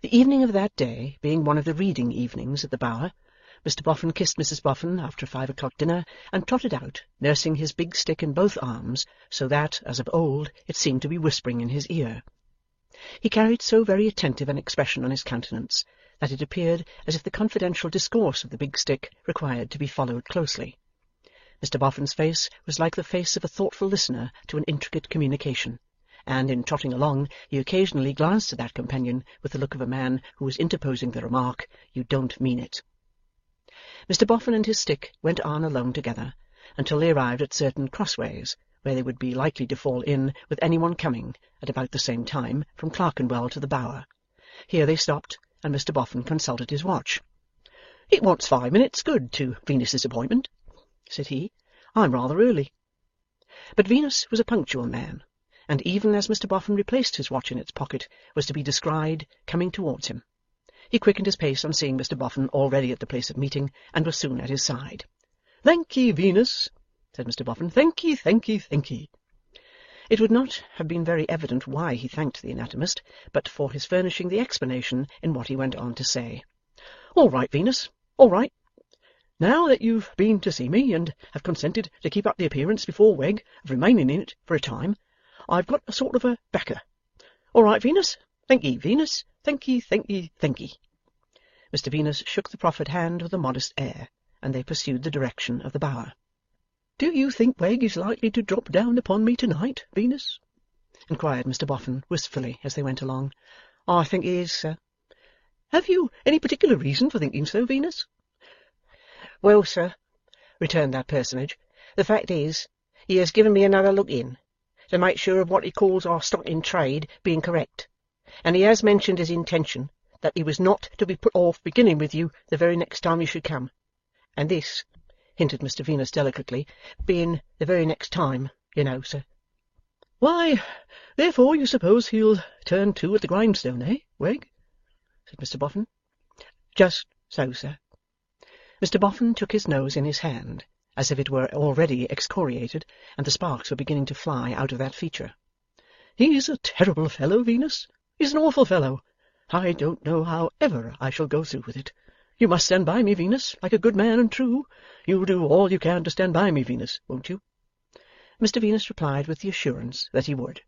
The evening of that day being one of the reading evenings at the Bower, Mr Boffin kissed Mrs Boffin after a 5 o'clock dinner, and trotted out, nursing his big stick in both arms, so that, as of old, it seemed to be whispering in his ear. He carried so very attentive an expression on his countenance, that it appeared as if the confidential discourse of the big stick required to be followed closely. Mr Boffin's face was like the face of a thoughtful listener to an intricate communication, and in trotting along he occasionally glanced at that companion with the look of a man who was interposing the remark, "You don't mean it." Mr Boffin and his stick went on alone together, until they arrived at certain crossways, where they would be likely to fall in with any one coming, at about the same time, from Clerkenwell to the Bower. Here they stopped, and Mr Boffin consulted his watch. "It wants 5 minutes good to Venus's appointment," said he. "I'm rather early." But Venus was a punctual man, and even as Mr Boffin replaced his watch in its pocket, was to be descried coming towards him. He quickened his pace on seeing Mr Boffin already at the place of meeting, and was soon at his side. "Thank'ee, Venus," said Mr Boffin. "Thank'ee, thank'ee, thank'ee." It would not have been very evident why he thanked the anatomist, but for his furnishing the explanation in what he went on to say. "All right, Venus, all right. Now that you've been to see me, and have consented to keep up the appearance before Wegg of remaining in it for a time, I've got a sort of a backer. All right, Venus. Thank'ee, Venus. Thank'ee, thank'ee, thank'ee." Mr Venus shook the proffered hand with a modest air, and they pursued the direction of the Bower. "Do you think Wegg is likely to drop down upon me to-night, Venus?" inquired Mr Boffin wistfully as they went along. "I think he is, sir." "Have you any particular reason for thinking so, Venus?" "Well, sir," returned that personage, "the fact is, he has given me another look in, to make sure of what he calls our stock in trade being correct, and he has mentioned his intention that he was not to be put off beginning with you the very next time you should come, and this," hinted Mr Venus delicately, "being the very next time, you know, sir." "Why, therefore you suppose he'll turn to at the grindstone, eh, Wegg?" said Mr Boffin. "Just so, sir." Mr Boffin took his nose in his hand, as if it were already excoriated, and the sparks were beginning to fly out of that feature. "He's a terrible fellow, Venus. He's an awful fellow. I don't know how ever I shall go through with it. You must stand by me, Venus, like a good man and true. You'll do all you can to stand by me, Venus, won't you?" Mr Venus replied with the assurance that he would,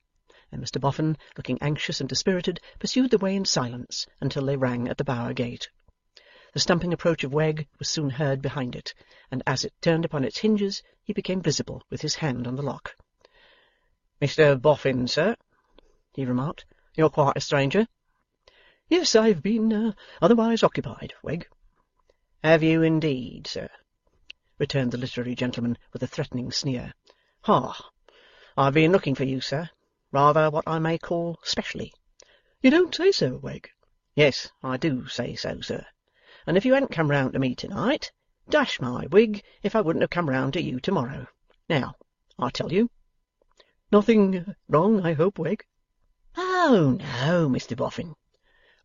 and Mr Boffin, looking anxious and dispirited, pursued the way in silence until they rang at the Bower gate. The stumping approach of Wegg was soon heard behind it, and as it turned upon its hinges, he became visible with his hand on the lock. "Mr Boffin, sir," he remarked. "You're quite a stranger." "Yes, I've been otherwise occupied, Wegg." "Have you indeed, sir?" returned the literary gentleman with a threatening sneer. "Ha! I've been looking for you, sir, rather what I may call specially." "You don't say so, Wegg." "Yes, I do say so, sir. And if you hadn't come round to me to-night, dash my wig if I wouldn't have come round to you to-morrow. Now, I tell you." "Nothing wrong, I hope, Wegg?" "Oh, no, Mr Boffin,"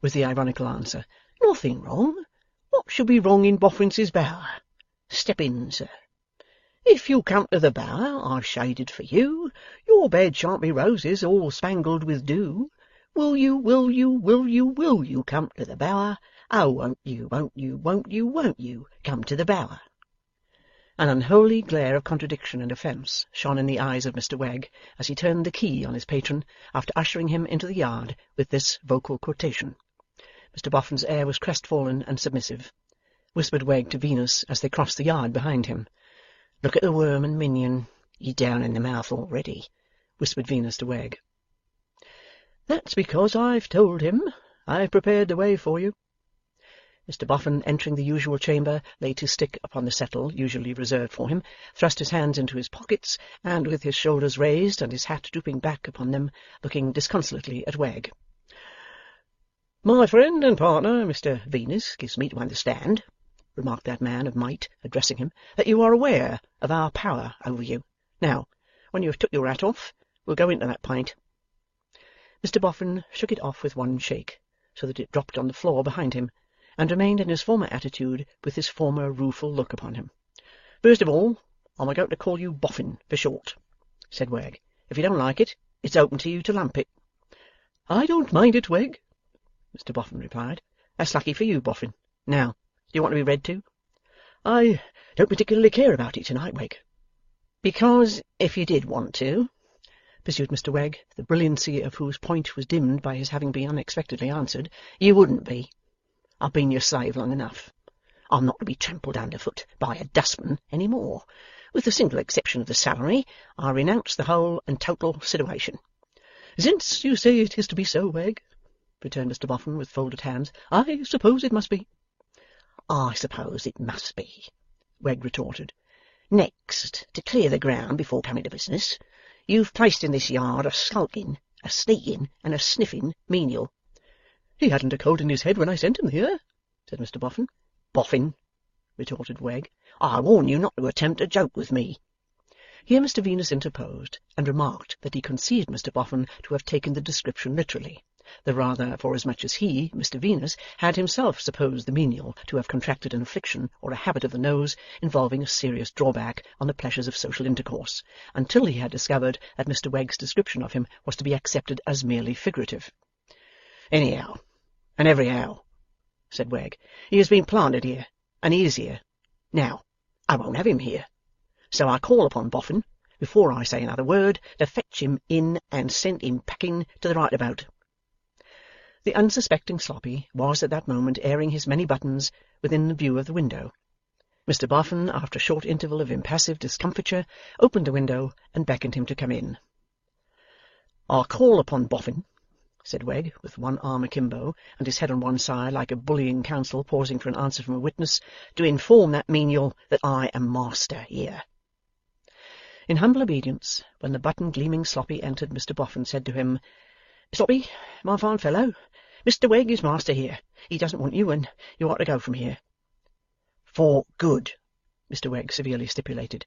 was the ironical answer. "Nothing wrong. What should be wrong in Boffin's Bower? Step in, sir. If you'll come to the Bower I've shaded for you, your bed shan't be roses all spangled with dew. Will you, will you, will you, will you come to the Bower? Oh, won't you, won't you, won't you, won't you come to the Bower?" An unholy glare of contradiction and offence shone in the eyes of Mr Wegg as he turned the key on his patron, after ushering him into the yard with this vocal quotation. Mr Boffin's air was crestfallen and submissive. Whispered Wegg to Venus as they crossed the yard behind him. "Look at the worm and minion. He's down in the mouth already," whispered Venus to Wegg. "That's because I've told him. I've prepared the way for you." Mr Boffin, entering the usual chamber, laid his stick upon the settle usually reserved for him, thrust his hands into his pockets, and with his shoulders raised and his hat drooping back upon them, looking disconsolately at Wegg. "My friend and partner, Mr Venus, gives me to understand," remarked that man of might, addressing him, "that you are aware of our power over you. Now, when you have took your hat off, we'll go into that pint." Mr Boffin shook it off with one shake, so that it dropped on the floor behind him, and remained in his former attitude with his former rueful look upon him. "First of all, I'm a going to call you Boffin for short," said Wegg. "If you don't like it, it's open to you to lump it." "I don't mind it, Wegg." Mr Boffin replied. That's lucky for you, Boffin. Now, do you want to be read to? I don't particularly care about it tonight, Wegg. Because if you did want to, pursued Mr Wegg, the brilliancy of whose point was dimmed by his having been unexpectedly answered, you wouldn't be. I've been your slave long enough. I'm not to be trampled underfoot by a dustman any more. With the single exception of the salary, I renounce the whole and total situation. Since you say it is to be so, Wegg, returned Mr Boffin with folded hands, I suppose it must be. I suppose it must be, Wegg retorted. Next, to clear the ground before coming to business, you've placed in this yard a skulking, a sneaking, and a sniffing menial. He hadn't a cold in his head when I sent him here, said Mr Boffin. Boffin, retorted Wegg, I warn you not to attempt a joke with me. Here Mr Venus interposed, and remarked that he conceived Mr Boffin to have taken the description literally, the rather forasmuch as he, Mr Venus, had himself supposed the menial to have contracted an affliction or a habit of the nose involving a serious drawback on the pleasures of social intercourse, until he had discovered that Mr Wegg's description of him was to be accepted as merely figurative. Anyhow, and everyhow, said Wegg, he has been planted here, and he is here. Now, I won't have him here. So I call upon Boffin, before I say another word, to fetch him in and send him packing to the right about. The unsuspecting Sloppy was at that moment airing his many buttons within view of the window. Mr Boffin, after a short interval of impassive discomfiture, opened the window and beckoned him to come in. I call upon Boffin, said Wegg, with one arm akimbo, and his head on one side like a bullying counsel pausing for an answer from a witness, to inform that menial that I am master here. In humble obedience, when the button-gleaming Sloppy entered, Mr Boffin said to him, Sloppy, my fine fellow, Mr Wegg is master here. He doesn't want you, and you are to go from here. For good, Mr Wegg severely stipulated.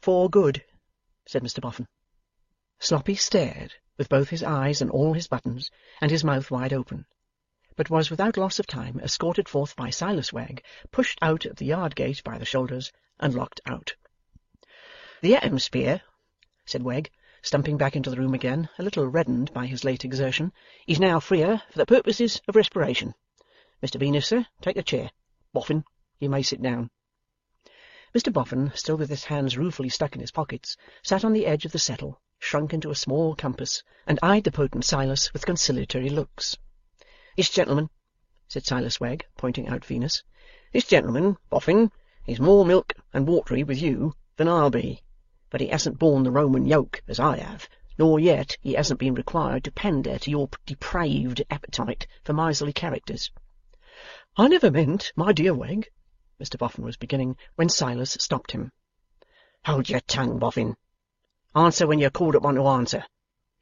For good, said Mr Boffin. Sloppy stared, with both his eyes and all his buttons, and his mouth wide open, but was without loss of time escorted forth by Silas Wegg, pushed out at the yard gate by the shoulders, and locked out. The atmosphere, said Wegg, stumping back into the room again, a little reddened by his late exertion, is now freer for the purposes of respiration. Mr Venus, sir, take a chair. Boffin, you may sit down. Mr Boffin, still with his hands ruefully stuck in his pockets, sat on the edge of the settle, shrunk into a small compass, and eyed the potent Silas with conciliatory looks. This gentleman, said Silas Wegg, pointing out Venus, this gentleman, Boffin, is more milk and watery with you than I'll be, but he hasn't borne the Roman yoke as I have, nor yet he hasn't been required to pander to your depraved appetite for miserly characters. I never meant, my dear Wegg, Mr Boffin was beginning, when Silas stopped him. Hold your tongue, Boffin. Answer when you're called upon to answer.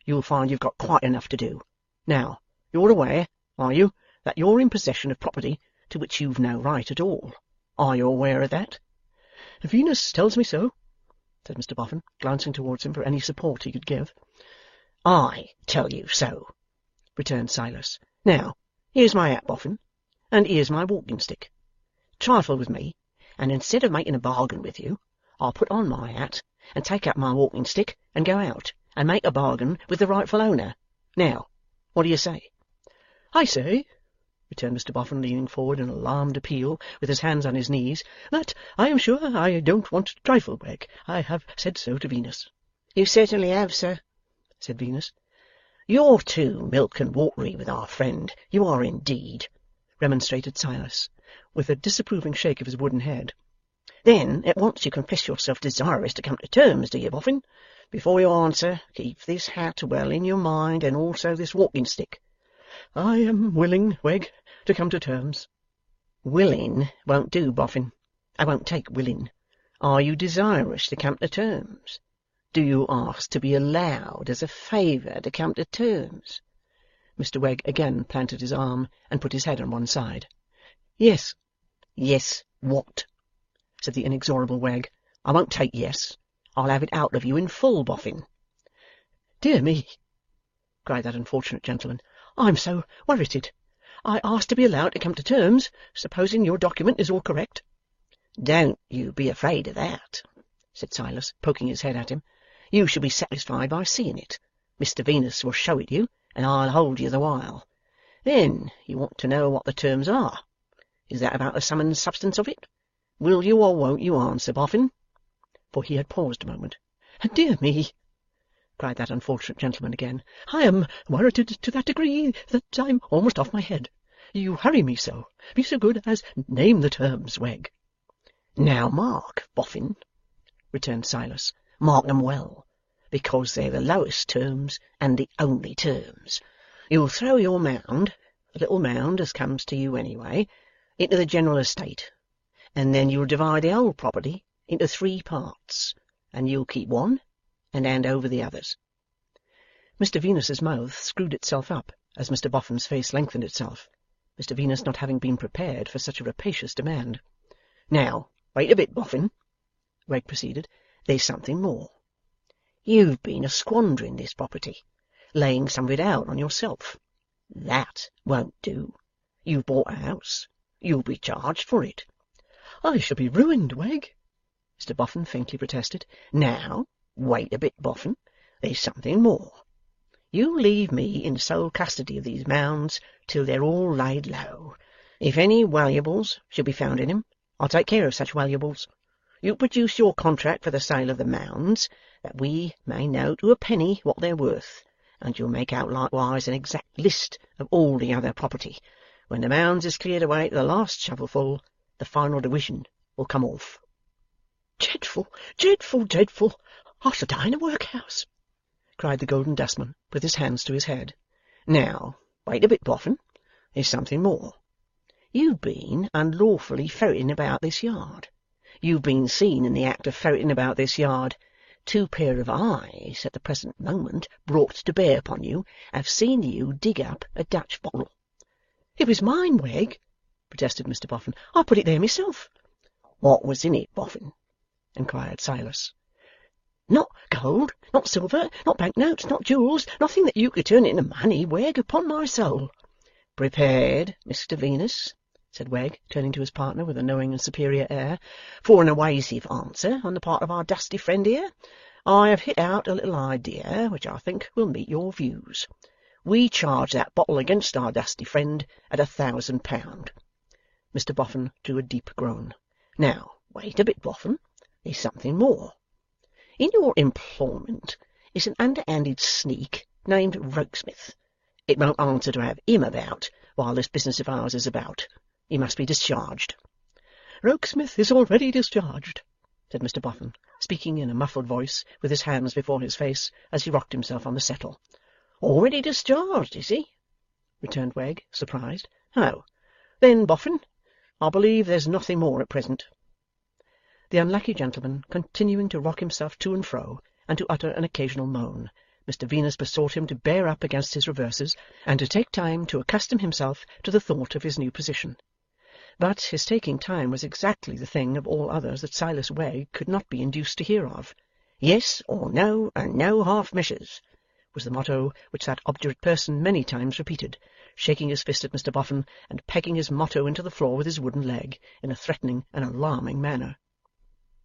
You'll find you've got quite enough to do. Now, you're aware, are you, that you're in possession of property to which you've no right at all? Are you aware of that? Venus tells me so, said Mr Boffin, glancing towards him for any support he could give. I tell you so, returned Silas. Now, here's my hat, Boffin, and here's my walking-stick. Trifle with me, and instead of making a bargain with you, I'll put on my hat and take up my walking-stick and go out and make a bargain with the rightful owner. Now, what do you say? I say, returned Mr Boffin, leaning forward in alarmed appeal, with his hands on his knees, that I am sure I don't want to trifle, Wegg. I have said so to Venus. You certainly have, sir, said Venus. You're too milk and watery with our friend, you are indeed, remonstrated Silas, with a disapproving shake of his wooden head. Then at once you confess yourself desirous to come to terms, do you, Boffin? Before you answer, keep this hat well in your mind, and also this walking-stick. I am willing, Wegg, to come to terms. Willing won't do, Boffin. I won't take willing. Are you desirous to come to terms? Do you ask to be allowed as a favour to come to terms? Mr Wegg again planted his arm and put his head on one side. Yes. Yes, what? Said the inexorable Wegg. I won't take yes. I'll have it out of you in full, Boffin. Dear me, cried that unfortunate gentleman, I'm so worrited. I asked to be allowed to come to terms, supposing your document is all correct. Don't you be afraid of that, said Silas, poking his head at him. You shall be satisfied by seeing it. Mr Venus will show it you, and I'll hold you the while. Then you want to know what the terms are. Is that about the sum and substance of it? Will you or won't you answer, Boffin?" For he had paused a moment. "Dear me!" cried that unfortunate gentleman again. "I am worrited to that degree that I'm almost off my head. You hurry me so. Be so good as name the terms, Wegg." "Now mark, Boffin," returned Silas. "Mark 'em well, because they're the lowest terms and the only terms. You'll throw your mound, the little mound as comes to you anyway, into the general estate, and then you'll divide the whole property into 3 parts, and you'll keep one and hand over the others." Mr Venus's mouth screwed itself up as Mr Boffin's face lengthened itself, Mr Venus not having been prepared for such a rapacious demand. "Now, wait a bit, Boffin," Wegg proceeded. "There's something more. You've been a-squandering this property, laying some of it out on yourself. That won't do. You've bought a house. You'll be charged for it." "I shall be ruined, Wegg," Mr Boffin faintly protested. "Now, wait a bit, Boffin. There's something more. You leave me in sole custody of these mounds till they're all laid low. If any waluables should be found in 'em, I'll take care of such waluables. You produce your contract for the sale of the mounds, that we may know to a penny what they're worth, and you'll make out likewise an exact list of all the other property. When the mounds is cleared away to the last shovelful, the final division will come off." "Dreadful, dreadful, dreadful! I shall die in a workhouse!" cried the Golden Dustman, with his hands to his head. "Now, wait a bit, Boffin. There's something more. You've been unlawfully ferreting about this yard. You've been seen in the act of ferreting about this yard. 2 pair of eyes at the present moment brought to bear upon you have seen you dig up a Dutch bottle." "It was mine, Wegg," protested Mr Boffin. "I put it there myself." "What was in it, Boffin?" inquired Silas. "Not gold, not silver, not banknotes, not jewels, nothing that you could turn into money, Wegg, upon my soul." "Prepared, Mr Venus," said Wegg, turning to his partner with a knowing and superior air, "for an evasive answer on the part of our dusty friend here? I have hit out a little idea which I think will meet your views. We charge that bottle against our dusty friend at £1,000. Mr Boffin drew a deep groan. "Now, wait a bit, Boffin. There's something more. In your employment is an underhanded sneak named Rokesmith. It won't answer to have him about while this business of ours is about. He must be discharged." "Rokesmith is already discharged," said Mr Boffin, speaking in a muffled voice, with his hands before his face, as he rocked himself on the settle. "Already discharged, is he?" returned Wegg, surprised. "Oh, then, Boffin, I believe there's nothing more at present." The unlucky gentleman continuing to rock himself to and fro, and to utter an occasional moan, Mr Venus besought him to bear up against his reverses, and to take time to accustom himself to the thought of his new position. But his taking time was exactly the thing of all others that Silas Wegg could not be induced to hear of. "Yes or no, and no half measures," was the motto which that obdurate person many times repeated, shaking his fist at Mr Boffin, and pegging his motto into the floor with his wooden leg, in a threatening and alarming manner.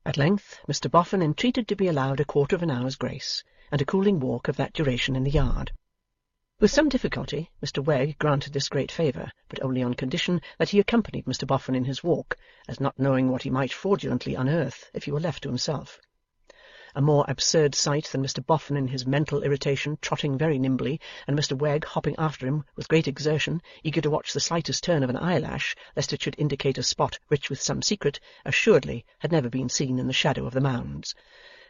At length Mr Boffin entreated to be allowed 1/4 of an hour's grace, and a cooling walk of that duration in the yard. With some difficulty Mr Wegg granted this great favour, but only on condition that he accompanied Mr Boffin in his walk, as not knowing what he might fraudulently unearth if he were left to himself. A more absurd sight than Mr Boffin in his mental irritation trotting very nimbly, and Mr Wegg hopping after him with great exertion, eager to watch the slightest turn of an eyelash, lest it should indicate a spot rich with some secret, assuredly had never been seen in the shadow of the mounds.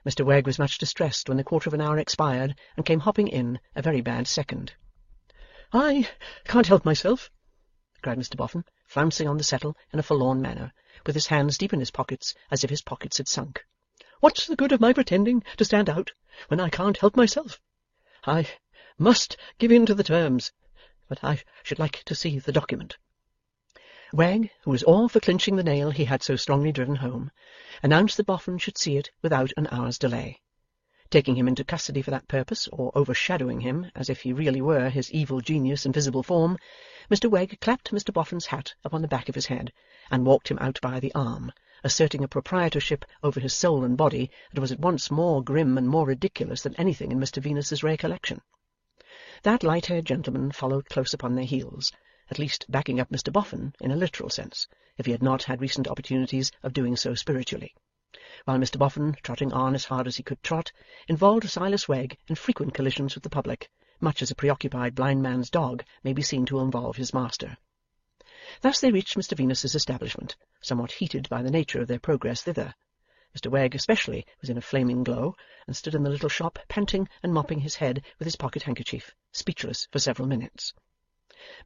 Mr Wegg was much distressed when the 1/4 of an hour expired, and came hopping in a very bad second. "I can't help myself," cried Mr Boffin, flouncing on the settle in a forlorn manner, with his hands deep in his pockets as if his pockets had sunk. "What's the good of my pretending to stand out, when I can't help myself? I must give in to the terms, but I should like to see the document." Wegg, who was all for clinching the nail he had so strongly driven home, announced that Boffin should see it without an hour's delay. Taking him into custody for that purpose, or overshadowing him as if he really were his evil genius in visible form, Mr Wegg clapped Mr Boffin's hat upon the back of his head, and walked him out by the arm, asserting a proprietorship over his soul and body that was at once more grim and more ridiculous than anything in Mr Venus's recollection. That light-haired gentleman followed close upon their heels, at least backing up Mr Boffin in a literal sense, if he had not had recent opportunities of doing so spiritually, while Mr Boffin, trotting on as hard as he could trot, involved Silas Wegg in frequent collisions with the public, much as a preoccupied blind man's dog may be seen to involve his master. Thus they reached Mr Venus's establishment, somewhat heated by the nature of their progress thither. Mr Wegg especially was in a flaming glow, and stood in the little shop panting and mopping his head with his pocket-handkerchief, speechless for several minutes.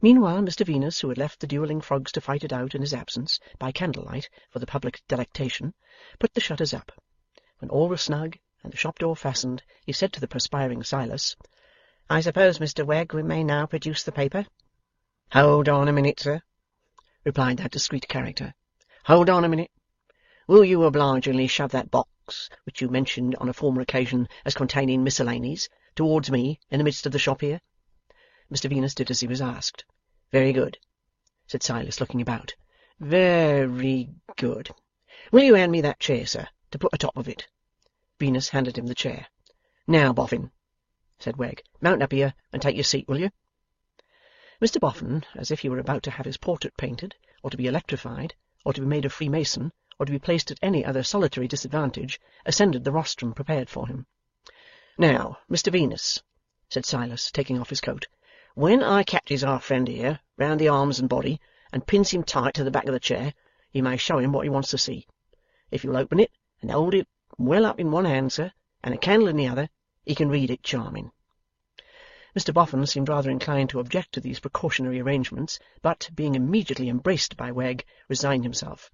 Meanwhile Mr Venus, who had left the duelling frogs to fight it out in his absence, by candlelight, for the public delectation, put the shutters up. When all was snug, and the shop-door fastened, he said to the perspiring Silas, "I suppose, Mr Wegg, we may now produce the paper?" "Hold on a minute, sir," replied that discreet character. "Hold on a minute. Will you obligingly shove that box, which you mentioned on a former occasion as containing miscellanies, towards me in the midst of the shop here?" Mr Venus did as he was asked. "Very good," said Silas, looking about. "Very good. Will you hand me that chair, sir, to put atop of it?" Venus handed him the chair. "Now, Boffin," said Wegg, "mount up here and take your seat, will you?" Mr Boffin, as if he were about to have his portrait painted, or to be electrified, or to be made a Freemason, or to be placed at any other solitary disadvantage, ascended the rostrum prepared for him. "Now, Mr Venus," said Silas, taking off his coat, "when I catches our friend here round the arms and body, and pins him tight to the back of the chair, you may show him what he wants to see. If you'll open it and hold it well up in one hand, sir, and a candle in the other, he can read it charming." Mr Boffin seemed rather inclined to object to these precautionary arrangements, but, being immediately embraced by Wegg, resigned himself.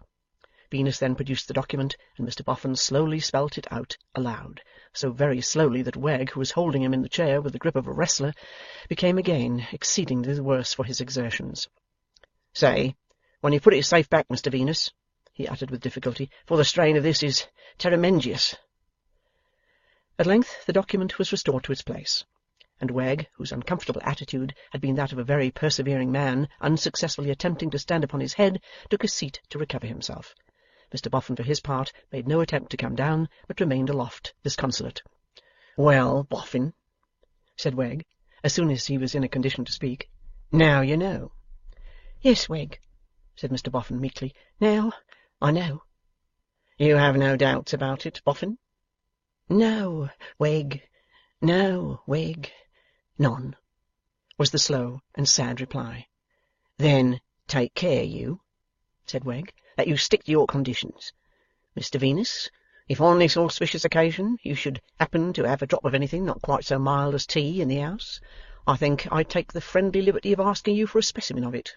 Venus then produced the document, and Mr Boffin slowly spelt it out aloud, so very slowly that Wegg, who was holding him in the chair with the grip of a wrestler, became again exceedingly the worse for his exertions. "Say, when you put it safe back, Mr Venus," he uttered with difficulty, "for the strain of this is terremengious." At length the document was restored to its place, and Wegg, whose uncomfortable attitude had been that of a very persevering man unsuccessfully attempting to stand upon his head, took a seat to recover himself. Mr Boffin, for his part, made no attempt to come down, but remained aloft, disconsolate. "Well, Boffin," said Wegg, as soon as he was in a condition to speak, "now you know." "Yes, Wegg," said Mr Boffin meekly, "now I know." "You have no doubts about it, Boffin?" "No, Wegg, no, Wegg, none," was the slow and sad reply. "Then take care, you," said Wegg, "that you stick to your conditions. Mr Venus, if on this auspicious occasion you should happen to have a drop of anything not quite so mild as tea in the house, I think I'd take the friendly liberty of asking you for a specimen of it."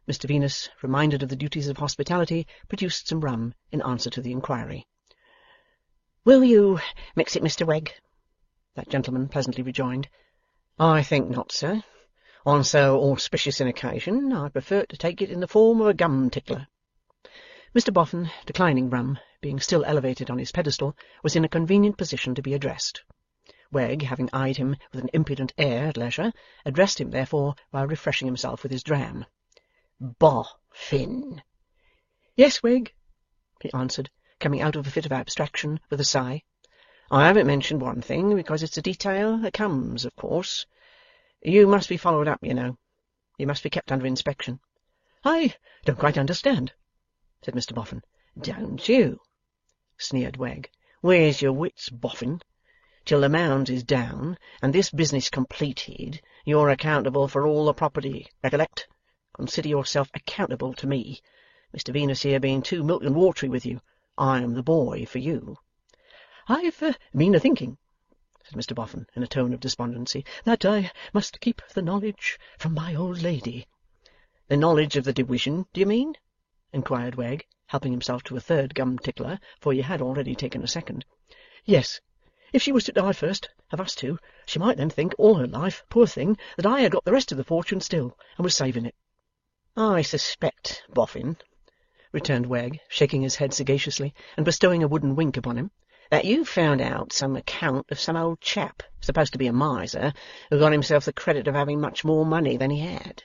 Mr Venus, reminded of the duties of hospitality, produced some rum in answer to the inquiry. "Will you mix it, Mr Wegg?" that gentleman pleasantly rejoined. "I think not, sir. On so auspicious an occasion, I prefer to take it in the form of a gum tickler." Mr Boffin, declining rum, being still elevated on his pedestal, was in a convenient position to be addressed. Wegg, having eyed him with an impudent air at leisure, addressed him therefore while refreshing himself with his dram. "Boffin." "Yes, Wegg," he answered, coming out of a fit of abstraction with a sigh. "I haven't mentioned one thing, because it's a detail that comes, of course. You must be followed up, you know. You must be kept under inspection." "I don't quite understand," said Mr Boffin. "Don't you?" sneered Wegg. "Where's your wits, Boffin? Till the Mounds is down, and this business completed, you're accountable for all the property, recollect. Consider yourself accountable to me. Mr Venus here being too milk and watery with you, I am the boy for you." "I've been a-thinking," said Mr Boffin, in a tone of despondency, "that I must keep the knowledge from my old lady." "The knowledge of the division, do you mean?" inquired Wegg, helping himself to a third gum tickler, for he had already taken a second. "Yes. If she was to die first of us two, she might then think all her life, poor thing, that I had got the rest of the fortune still, and was saving it." "I suspect, Boffin," returned Wegg, shaking his head sagaciously, and bestowing a wooden wink upon him, "that you found out some account of some old chap, supposed to be a miser, who got himself the credit of having much more money than he had.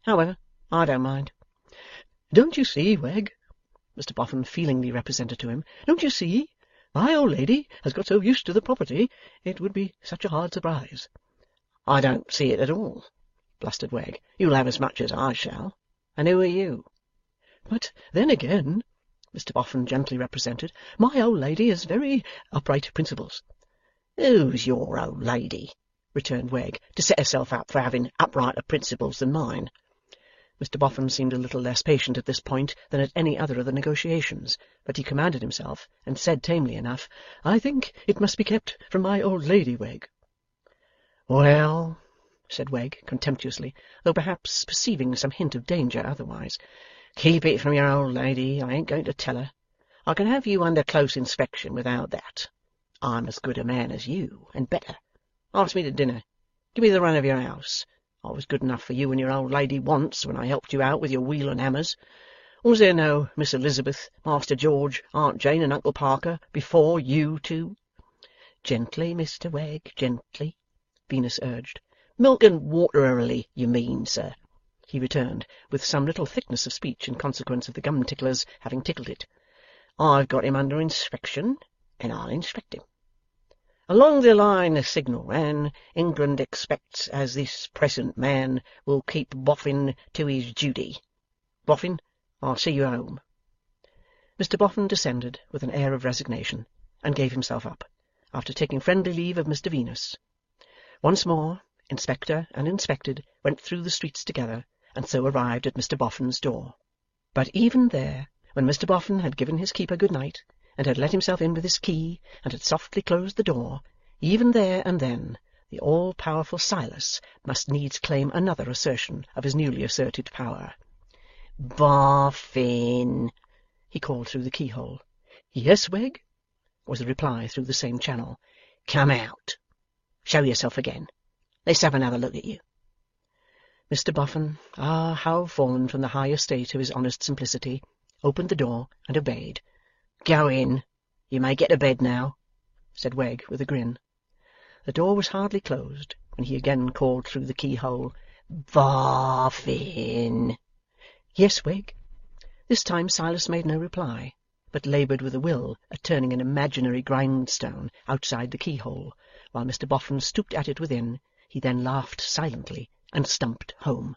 However, I don't mind." "Don't you see, Wegg?" Mr Boffin feelingly represented to him. "Don't you see? My old lady has got so used to the property, it would be such a hard surprise." I don't see it at all, blustered Wegg. You'll have as much as I shall. And who are you? But then again, Mr Boffin gently represented, my old lady has very upright principles. Who's your old lady, returned Wegg, to set herself up for having uprighter principles than mine? Mr Boffin seemed a little less patient at this point than at any other of the negotiations, but he commanded himself, and said tamely enough, I think it must be kept from my old lady, Wegg. Well, said Wegg, contemptuously, though perhaps perceiving some hint of danger otherwise, keep it from your old lady. I ain't going to tell her. I can have you under close inspection without that. I'm as good a man as you, and better. Ask me to dinner. Give me the run of your house. I was good enough for you and your old lady once, when I helped you out with your wheel and hammers. Was there no Miss Elizabeth, Master George, Aunt Jane, and Uncle Parker before you two? Gently, Mr Wegg, gently, Venus urged. Milk and water-early, you mean, sir, he returned, with some little thickness of speech in consequence of the gum-ticklers having tickled it. I've got him under inspection, and I'll inspect him. Along the line the signal ran, England expects as this present man will keep Boffin to his duty. Boffin, I'll see you home. Mr Boffin descended with an air of resignation, and gave himself up, after taking friendly leave of Mr Venus. Once more, inspector and inspected went through the streets together, and so arrived at Mr Boffin's door. But even there, when Mr Boffin had given his keeper good night, and had let himself in with his key, and had softly closed the door, even there and then, the all-powerful Silas must needs claim another assertion of his newly asserted power. Boffin, he called through the keyhole. Yes, Wegg, was the reply through the same channel. Come out. Show yourself again. Let's have another look at you. Mr Boffin, how fallen from the high estate of his honest simplicity, opened the door and obeyed. Go in. You may get to bed now, said Wegg with a grin. The door was hardly closed when he again called through the keyhole. Boffin. Yes, Wegg. This time Silas made no reply, but laboured with a will at turning an imaginary grindstone outside the keyhole, while Mr Boffin stooped at it within. He then laughed silently and stumped home.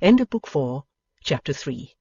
End of Book 4, Chapter 3.